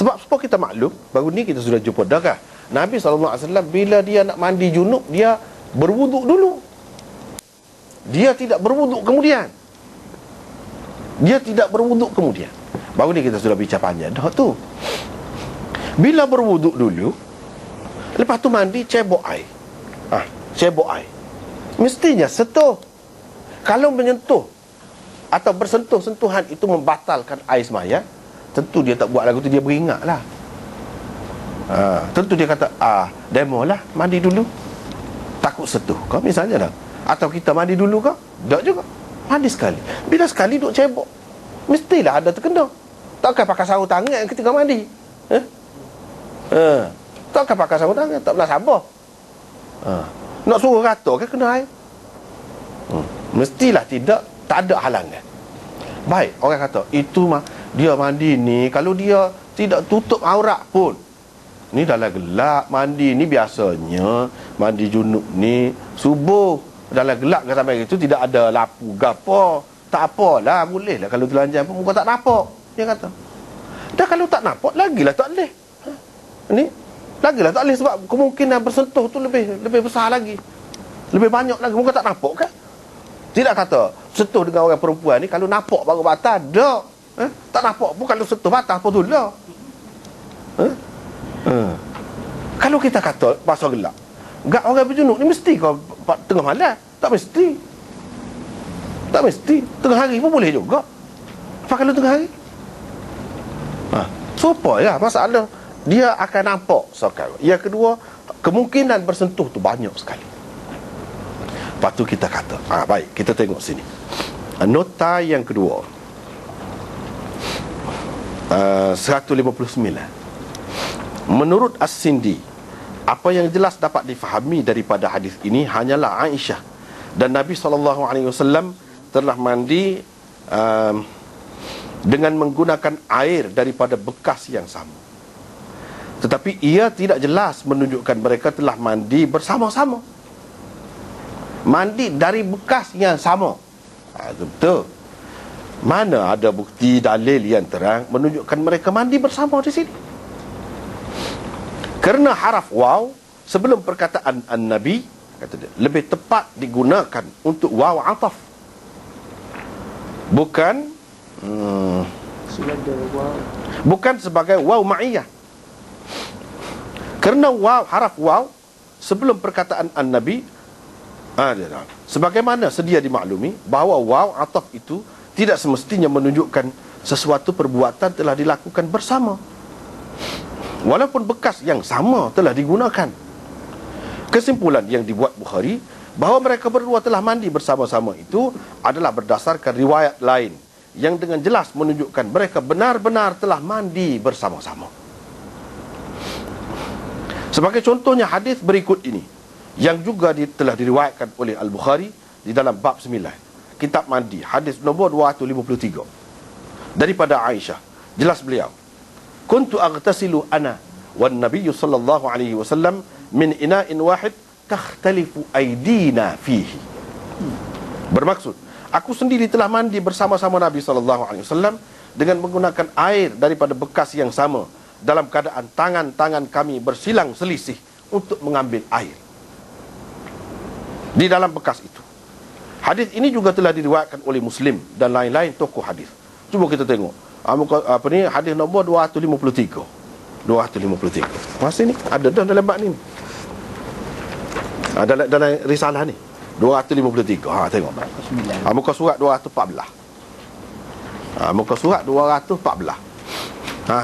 Sebab supaya kita maklum, baru ni kita sudah jumpa dah kan, Nabi SAW bila dia nak mandi junub, dia berwuduk dulu. Dia tidak berwuduk kemudian. Baru ni kita sudah bicara panjang dah tu. Bila berwuduk dulu, lepas tu mandi, cebok air. Cebok air. Mestinya sentuh. Kalau menyentuh atau bersentuh-sentuhan itu membatalkan air sembahyang, tentu dia tak buat lagu tu, dia beringat lah. Tentu dia kata, demo lah, mandi dulu, takut sentuh kau misalnya dah. Atau kita mandi dulu kau, tak juga, mandi sekali. Bila sekali duk cebok, mestilah ada terkena. Takkan pakai sarung tangan ketika mandi. Takkan pakai sarung tangan, tak pernah sabar. Nak suruh rata kan kena air. Mestilah tidak, tak ada halangan. Baik, orang kata itu mah dia mandi ni, kalau dia tidak tutup aurat pun, ni dalam gelap mandi ni, biasanya mandi junub ni subuh dalam gelap ke sampai itu, tidak ada lapu gapo, tak apalah, boleh lah kalau telanjang pun muka tak nampak, dia kata. Dah kalau tak nampak, lagilah tak boleh. Ni lagilah tak boleh, sebab kemungkinan bersentuh tu lebih besar lagi, lebih banyak lagi, muka tak nampak kan. Tidak kata sentuh dengan orang perempuan ni kalau nampak baru batal. Tak. Tak nampak pun kalau sentuh batal apa tu lah. Kalau kita kata pasal gelap, gak orang berjunuk ni mesti kau tengah malam? Tak mesti. Tengah hari pun boleh juga. Apa kalau tengah hari? Supaya masalah dia akan nampak sekali. Yang kedua, kemungkinan bersentuh tu banyak sekali. Lepas tu kita kata, baik, kita tengok sini. Nota yang kedua, 159. Menurut As-Sindi, apa yang jelas dapat difahami daripada hadis ini hanyalah Aisyah dan Nabi SAW telah mandi dengan menggunakan air daripada bekas yang sama. Tetapi ia tidak jelas menunjukkan mereka telah mandi bersama-sama. Mandi dari bekas yang sama. Betul. Mana ada bukti dalil yang terang menunjukkan mereka mandi bersama di sini? Kerana haraf waw sebelum perkataan an-nabi, kata dia, lebih tepat digunakan untuk waw ataf, bukan sebagai waw ma'iyah. Kerana waw, haraf waw sebelum perkataan an-nabi, sebagaimana sedia dimaklumi bahawa waw ataf itu tidak semestinya menunjukkan sesuatu perbuatan telah dilakukan bersama, walaupun bekas yang sama telah digunakan. Kesimpulan yang dibuat Bukhari bahawa mereka berdua telah mandi bersama-sama itu adalah berdasarkan riwayat lain yang dengan jelas menunjukkan mereka benar-benar telah mandi bersama-sama. Sebagai contohnya hadis berikut ini, yang juga telah diriwayatkan oleh Al-Bukhari di dalam bab 9, kitab mandi, hadis nombor 253, daripada Aisyah. Jelas beliau, kuntu aghtasilu ana wan nabiyyu sallallahu alaihi wasallam min ina'in wahid takhtalifu aydina fihi. Bermaksud, aku sendiri telah mandi bersama-sama Nabi sallallahu alaihi wasallam dengan menggunakan air daripada bekas yang sama, dalam keadaan tangan-tangan kami bersilang selisih untuk mengambil air di dalam bekas itu. Hadis ini juga telah diriwayatkan oleh Muslim dan lain-lain tokoh hadis. Cuba kita tengok hadis nombor 253. Masih ni ada dah dalam bab ni. Dalam risalah ni 253. Tengok. Muka surat 214. Muka surat 214.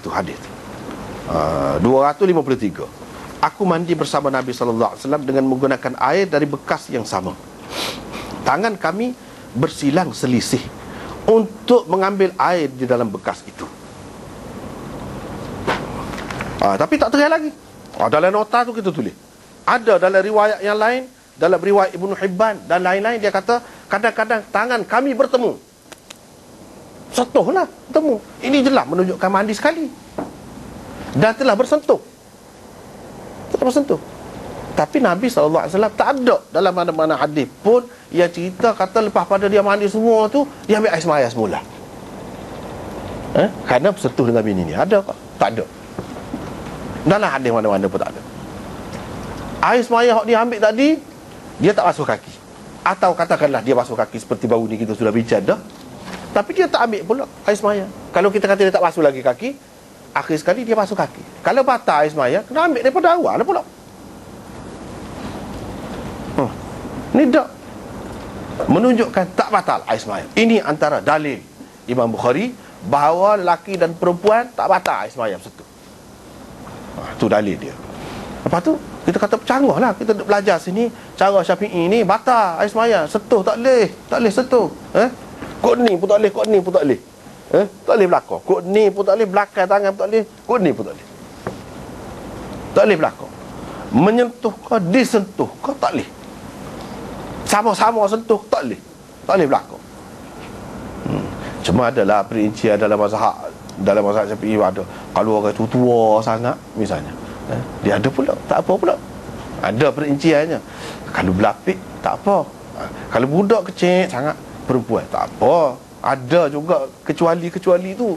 Itu hadis. 253. Aku mandi bersama Nabi SAW dengan menggunakan air dari bekas yang sama. Tangan kami bersilang selisih untuk mengambil air di dalam bekas itu. Tapi tak terang lagi. Dalam nota tu kita tulis. Ada dalam riwayat yang lain, dalam riwayat Ibnu Hibban dan lain-lain, dia kata kadang-kadang tangan kami bertemu. Sentuhlah, bertemu. Ini jelas menunjukkan mandi sekali dan telah bersentuh. Tapi Nabi SAW tak ada dalam mana-mana hadis pun yang cerita kata lepas pada dia mandi semua tu, dia ambil air semaya semula. Kerana bersentuh dengan bini ni. Ada tak? Tak ada. Dalam hadis mana-mana pun tak ada. Air semaya hok dia ambil tadi, dia tak basuh kaki. Atau katakanlah dia basuh kaki seperti bau ni kita sudah bincang dah. Tapi dia tak ambil pula air semaya. Kalau kita kata dia tak basuh lagi kaki, akhir sekali dia basuh kaki. Kalau batal air semaya, kena ambil daripada awal lah pula. Ni tak menunjukkan tak batal air semaya. Ini antara dalil Imam Bukhari bahawa lelaki dan perempuan tak batal air semaya betul. Itu dalil dia. Lepas tu kita kata bercanggah lah, kita belajar sini cara Syafi'i ni batal air semaya, sentuh tak boleh sentuh. Kod ni pun tak boleh, kod ni pun tak boleh. Tak boleh belakang. Kod ni pun tak boleh, belakang tangan pun tak boleh, kod ni pun tak boleh. Tak boleh belakang. Menyentuh kau, disentuh kau tak boleh. Sama-sama sentuh tak boleh. Tak boleh belakang. Cuma adalah perincian dalam mazhab Syafi'i ada. Kalau orang tu tua sangat misalnya, dia ada pula, tak apa pula. Ada perinciannya. Kalau berlapik tak apa. Kalau budak kecil sangat, perempuan tak apa. Ada juga kecuali tu.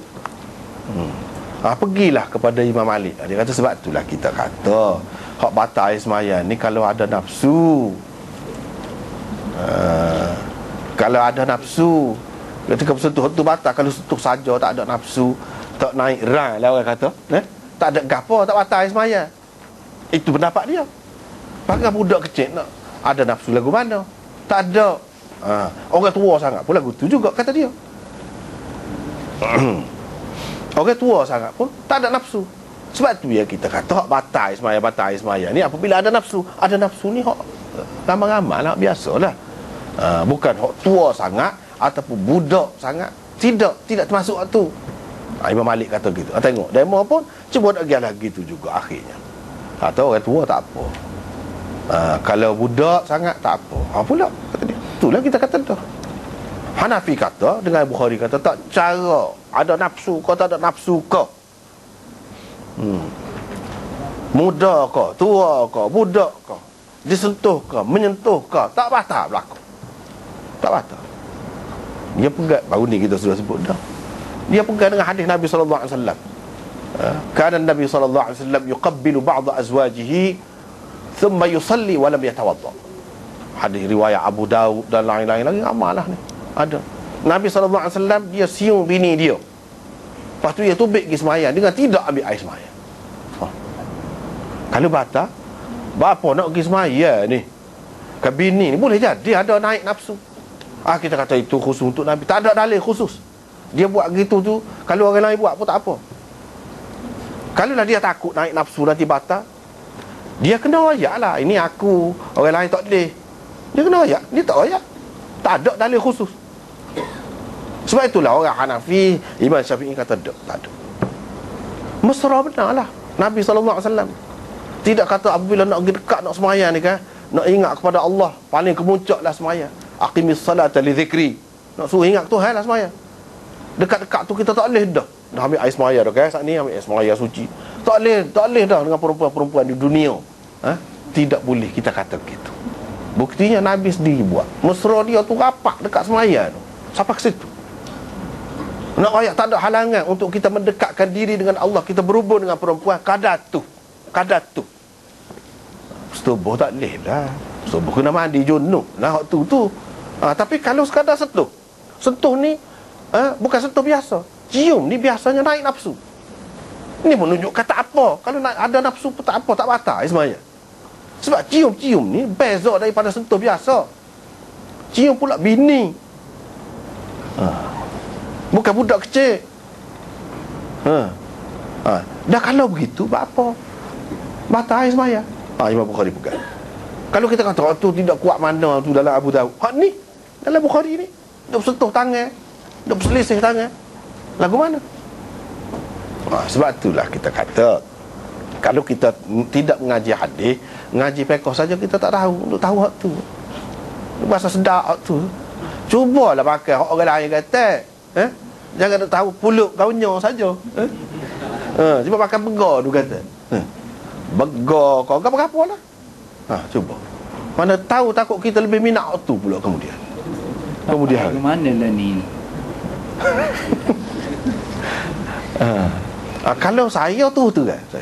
Pergilah kepada Imam Malik. Dia kata sebab itulah kita kata hak batal air sembahyang ni kalau ada nafsu. Kalau ada nafsu, ketika bersentuh tu batal. Kalau sentuh saja tak ada nafsu, tak naik rai lah orang kata, tak ada gapo, tak batal air sembahyang. Itu pendapat dia. Pakai budak kecil nak ada nafsu lagu mana? Tak ada. Orang tua sangat pun lagu tu juga kata dia. Orang tua sangat pun tak ada nafsu. Sebab tu ya kita kata hak batal air sembahyang ni apabila ada nafsu. Ada nafsu ni hak ramai-ramai lah, biasalah. Bukan hak tua sangat ataupun budak sangat, tidak termasuk hak tu. Imam Malik kata gitu. Tengok demo pun cuba nak pergi lagi tu juga akhirnya. Atau orang tua tak apa. Kalau budak sangat tak apa. Pula kata dia. Itulah kita kata tu. Hanafi kata dengan Bukhari kata tak cara ada nafsu kau, tak ada nafsu kau. Muda kau, tua kau, budak kau, disentuh kau, menyentuh kau, tak batal berlaku. Tak batal. Dia pegang, baru ni kita sudah sebut dah. Dia pegang dengan hadis Nabi sallallahu alaihi wasallam. Kana Nabi sallallahu alaihi wasallam yuqabbilu ba'd azwajihi thumma yusalli wa lam yatawadda. Hadis riwayat Abu Daud dan lain-lain lagi amalah ni. Ada. Nabi sallallahu alaihi wasallam dia siung bini dia. Lepas tu dia tubik pergi sembahyang dengan tidak ambil air sembahyang. Kalau batal, bapa nak pergi sembahyang ni, ke bini ni boleh jadi ada naik nafsu. Kita kata itu khusus untuk Nabi. Tak ada dalil khusus. Dia buat gitu tu, kalau orang lain buat pun tak apa. Kalau lah dia takut naik nafsu nanti batal, dia kena royak lah. Ini aku, orang lain tak boleh. Dia kena royak. Dia tak royak. Tak ada dalil khusus. Sebab itulah orang Hanafi, Imam Syafi'i kata tak ada. Mesra benar lah Nabi SAW. Tidak kata apabila nak pergi dekat nak semayang ni kan, nak ingat kepada Allah, paling kemuncak lah semayang. Aqimis salata li zikri. Nak suruh ingat Tuhan lah semayang. Dekat-dekat tu kita tak boleh dah. Dah ambil air semayang dah kan, saat ni ambil air semayang suci. Tak boleh dah dengan perempuan-perempuan di dunia. Tidak boleh kita kata begitu. Buktinya Nabi sendiri buat. Mesra dia tu rapat dekat semayang tu. Sampai ke situ. Nak ayat tak ada halangan untuk kita mendekatkan diri dengan Allah, kita berhubung dengan perempuan kadar tu. Setubuh tak boleh lah. Setubuh kena mandi junub lah waktu tu. Tapi kalau sekadar sentuh ni bukan sentuh biasa. Cium ni biasanya naik nafsu. Ini menunjukkan tak apa. Kalau ada nafsu pun tak apa, tak batal sebenarnya. Sebab cium ni beza daripada sentuh biasa. Cium pula bini. Bukan budak kecil. Dah kalau begitu, apa? Batal semayang. Imam Bukhari pegang. Kalau kita kata tu tidak kuat mana tu dalam Abu Daud, hak ni dalam Bukhari ni dia bersentuh tangan, dia berselisih tangan. Lagu mana? Sebab itulah kita kata kalau kita tidak mengaji hadis, mengaji fiqh saja kita tak tahu. Untuk tahu hak tu, bahasa sedap hak tu, cubalah pakai hak orang lain kata. Jangan nak tahu puluk kaunya saja. Cuba pakai begar tu kata. Begar kau apa-apa lah. Cuba. Mana tahu takut kita lebih minat tu pula kemudian. Kemudian mana lah ni? Kalau saya tu kan saya